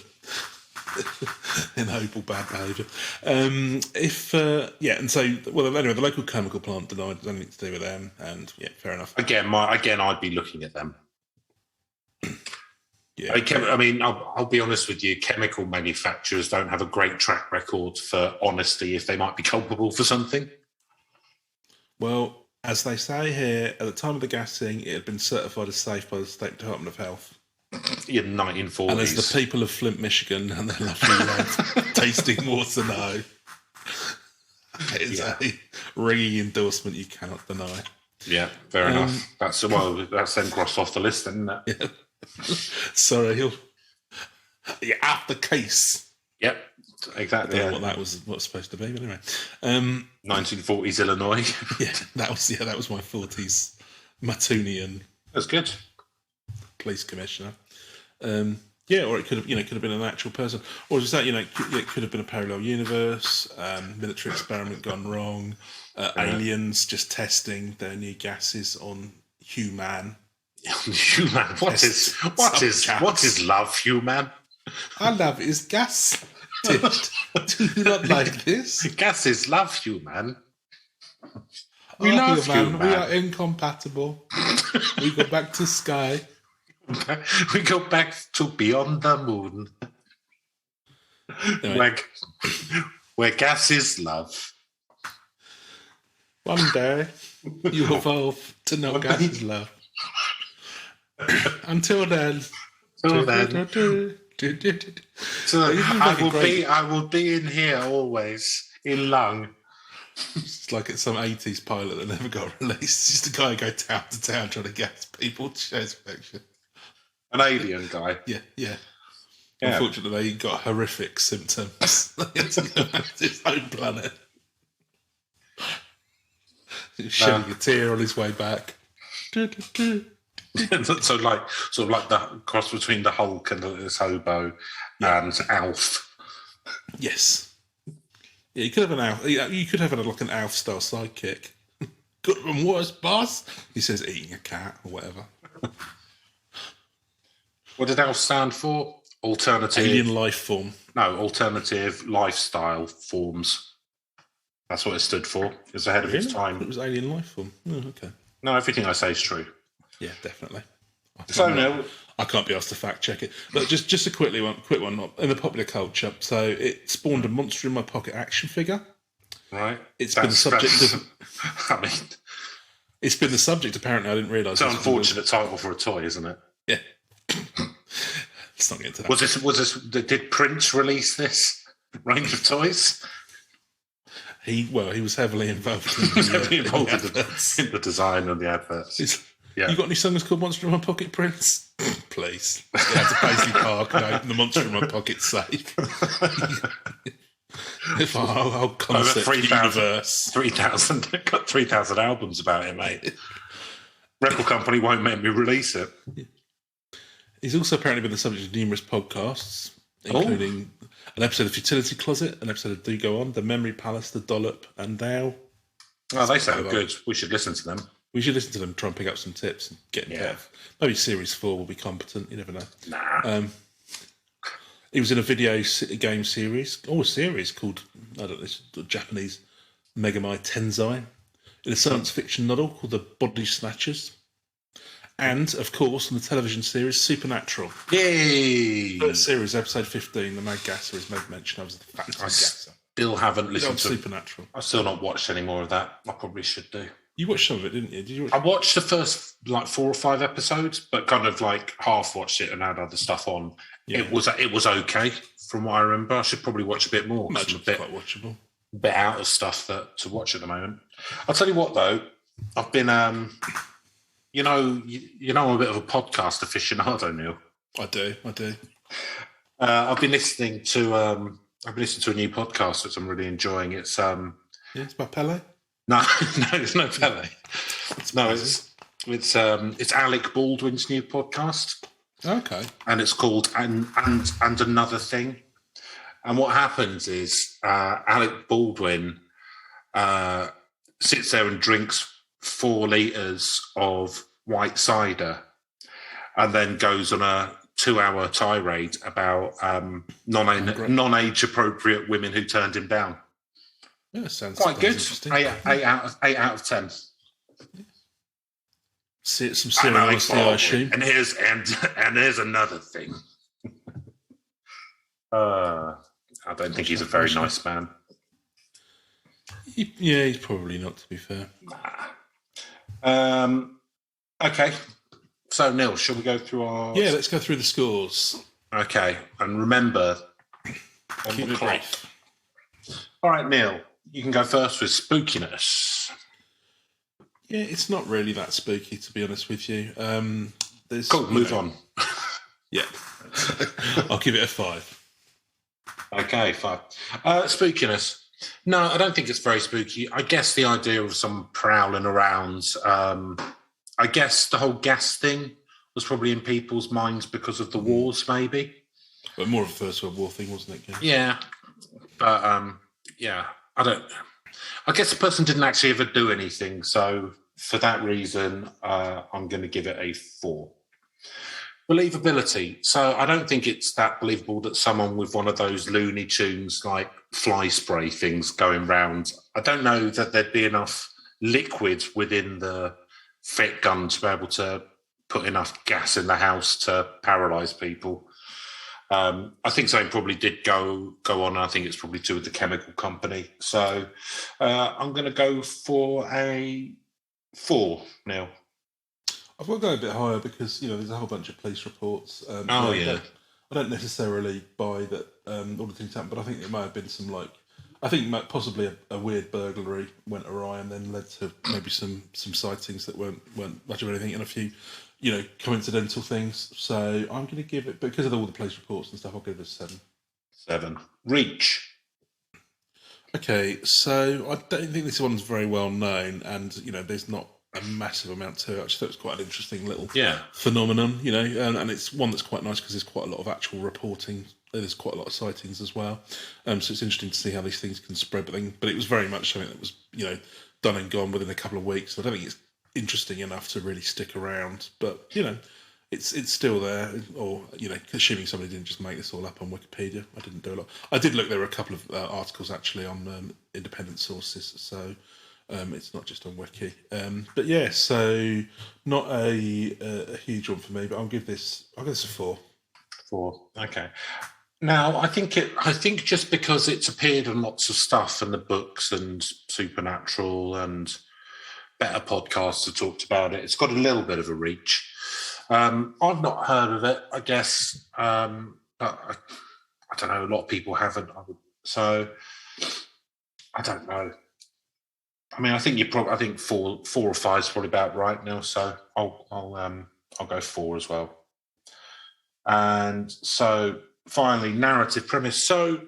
ennoble bad behaviour. And so anyway, the local chemical plant denied anything to do with them, and yeah, fair enough. Again, I'd be looking at them. Yeah, I'll be honest with you. Chemical manufacturers don't have a great track record for honesty if they might be culpable for something. Well, As they say here, at the time of the gassing, it had been certified as safe by the State Department of Health. In 1940s. And as the people of Flint, Michigan, and their lovely lads tasting water know, it is a ringing endorsement you cannot deny. Yeah, fair enough. That's then crossed off the list, isn't it? Yeah. Sorry, you're out the case. Yep, exactly. I don't know what that was supposed to be, but anyway. 1940s Illinois. Yeah, that was my 40s Mattoonian. That's good. Police commissioner. Or it could have been an actual person, or just that, it could have been a parallel universe, military experiment gone wrong, aliens just testing their new gases on human. Human. What is love, human? Our love is gas. Do you not like this? Gas is love, human. We love human. We are incompatible. We go back to sky. We go back to beyond the moon. Anyway. Where gas is love. One day, you evolve to know gas is love. Until then. I will be in here always, in lung. It's like it's some 80s pilot that never got released. It's just a guy go town to town trying to gas people to chase affection. An alien guy. Yeah. Unfortunately, he got horrific symptoms. He had to go back to his own planet. Shedding a tear on his way back. So sort of like the cross between the Hulk and this hobo and Alf. Yes. Yeah, you could have an Alf. You could have like an Alf style sidekick. Could have been worse, boss. He says eating a cat or whatever. What did Alf stand for? Alternative alien life form. No, alternative lifestyle forms. That's what it stood for. It was ahead of its time. It was alien life form. Oh, okay. No, everything I say is true. Yeah, definitely. I can't be asked to fact check it. But just a quick one in the popular culture. So it spawned a monster in my pocket action figure. Right. It's been the subject of. It's been the subject. Apparently, I didn't realise. It's an unfortunate title for a toy, isn't it? Yeah. Let's not get into that. Was this? Did Prince release this range of toys? He was heavily involved. In the design and the adverts. Yeah. You got any songs called Monster in My Pocket, Prince? Please. Yeah, it's a Paisley Park and open the Monster in My Pocket safe. If our whole concept universe. 3,000 got 3,000 albums about it, mate. Record company won't make me release it. Yeah. He's also apparently been the subject of numerous podcasts, including an episode of Futility Closet, an episode of Do Go On, The Memory Palace, The Dollop, and Dow. Oh, they sound good. We should listen to them. We should listen to them, try and pick up some tips and get in depth. Maybe Series 4 will be competent. You never know. Nah. He was in a video game series, a series called, I don't know, it's Japanese Megamai Tensei, in a science fiction novel called The Body Snatchers. And, of course, in the television series Supernatural. Yay! First series, episode 15, the Mad Gasser is made mention. I was the Fat Gasser. Still haven't listened to Supernatural. I've still not watched any more of that. I probably should do. You watched some of it, didn't you? Did you watch I watched the first 4 or 5 episodes, but kind of half watched it and had other stuff on. Yeah. It was okay from what I remember. I should probably watch a bit more. It's quite watchable. A bit out of stuff to watch at the moment. I'll tell you what though, I've been I'm a bit of a podcast aficionado, Neil. I do. I've been listening to a new podcast that I'm really enjoying. It's it's by Pele. No, there's no Pele. It's Alec Baldwin's new podcast. Okay. And it's called and Another Thing. And what happens is Alec Baldwin sits there and drinks 4 litres of white cider and then goes on a 2-hour tirade about non-age appropriate women who turned him down. Yeah, sounds quite good. Interesting. 8 out of 10. See, some seriosity, I assume. And here's another thing. I don't think he's a very nice man. He's probably not, to be fair. Nah. Okay. So, Neil, shall we go through our... Yeah, let's go through the scores. Okay. And remember, on Keep the it clock. brief. All right, Neil, you can go first with Spookiness. Yeah, it's not really that spooky, to be honest with you. Cool, move on. Yeah. I'll give it a 5. Okay, 5. Spookiness. No, I don't think it's very spooky. I guess the idea of someone prowling around, I guess the whole gas thing was probably in people's minds because of the wars, maybe. But more of a First World War thing, wasn't it, Ken? Yeah. But, yeah, I guess the person didn't actually ever do anything. So for that reason, I'm going to give it a 4. Believability. So I don't think it's that believable that someone with one of those Looney Tunes like fly spray things going round. I don't know that there'd be enough liquid within the fit gun to be able to put enough gas in the house to paralyse people. I think something probably did go on. I think it's probably to do with the chemical company. So I'm going to go for a 4 now. I've got to go a bit higher because there's a whole bunch of police reports. Yeah. I don't necessarily buy that all the things happened, but I think there may have been some I think possibly a weird burglary went awry and then led to maybe some sightings that weren't much of anything and a few coincidental things. So I'm going to give it, because of all the police reports and stuff, I'll give it a 7. 7. Reach. Okay, so I don't think this one's very well known, and there's not a massive amount to it. I just thought it was quite an interesting little phenomenon, and it's one that's quite nice because there's quite a lot of actual reporting. There's quite a lot of sightings as well, so it's interesting to see how these things can spread. But it was very much something that was done and gone within a couple of weeks. So I don't think it's interesting enough to really stick around. But it's still there, or assuming somebody didn't just make this all up on Wikipedia. I didn't do a lot. I did look. There were a couple of articles actually on independent sources, so it's not just on Wiki. But yeah, so not a huge one for me. But I'll give this a 4. 4. Okay. Now I think just because it's appeared in lots of stuff in the books and Supernatural and better podcasts have talked about it, it's got a little bit of a reach. I've not heard of it, I guess. But I don't know. A lot of people haven't. So I don't know. I mean, I think 4 or 5 is probably about right now. So I'll go 4 as well. And so finally, narrative premise. So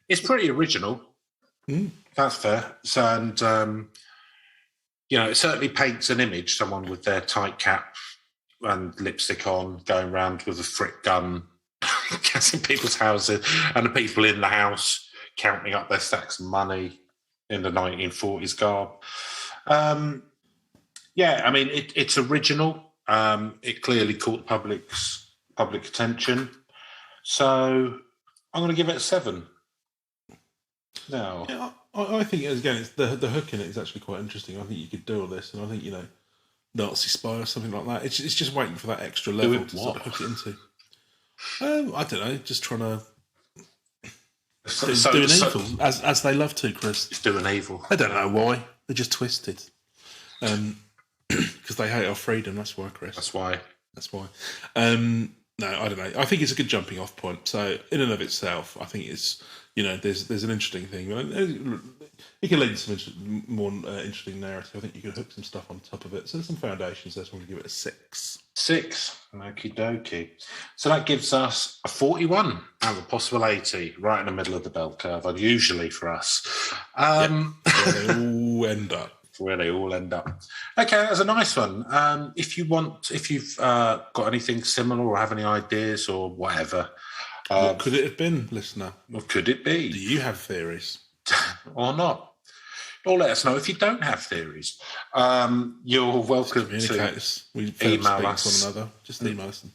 it's pretty original. That's fair. So, and it certainly paints an image. Someone with their tight cap and lipstick on, going around with a frick gun, gassing people's houses, and the people in the house counting up their stacks of money in the 1940s garb. Yeah, I mean, it's original. It clearly caught public attention. So I'm going to give it a 7. Now, yeah, I think again, it's the hook in it is actually quite interesting. I think you could do all this, and I think Nazi spy or something like that. It's just waiting for that extra level to sort of hook it into. I don't know, just trying to do an evil as they love to, Chris. Just do an evil. I don't know why. They're just twisted. Because they hate our freedom. That's why, Chris. That's why. No, I don't know. I think it's a good jumping off point. So in and of itself, I think it's there's an interesting thing. It can lead to some more interesting narrative. I think you can hook some stuff on top of it. So there's some foundations there. So I'm going to give it a 6. 6. Okie dokie. So that gives us a 41 out of a possible 80, right in the middle of the bell curve, unusually for us. Where they all end up. Where they all end up. Okay, that's a nice one. If you've got anything similar or have any ideas or whatever. What could it have been, listener? What could it be? Do you have theories? Or not? Or let us know if you don't have theories. You're welcome to email us. One another. Just email us.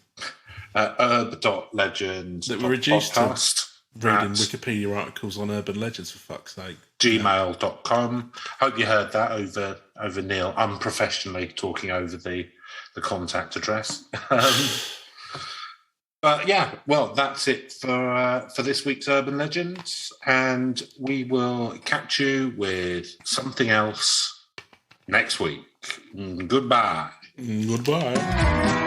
herb.legend that we're reduced podcast to reading Wikipedia articles on urban legends, for fuck's sake. gmail.com. Hope you heard that over Neil unprofessionally talking over the contact address. But yeah, well, that's it for this week's Urban Legends, and we will catch you with something else next week. Goodbye. Goodbye.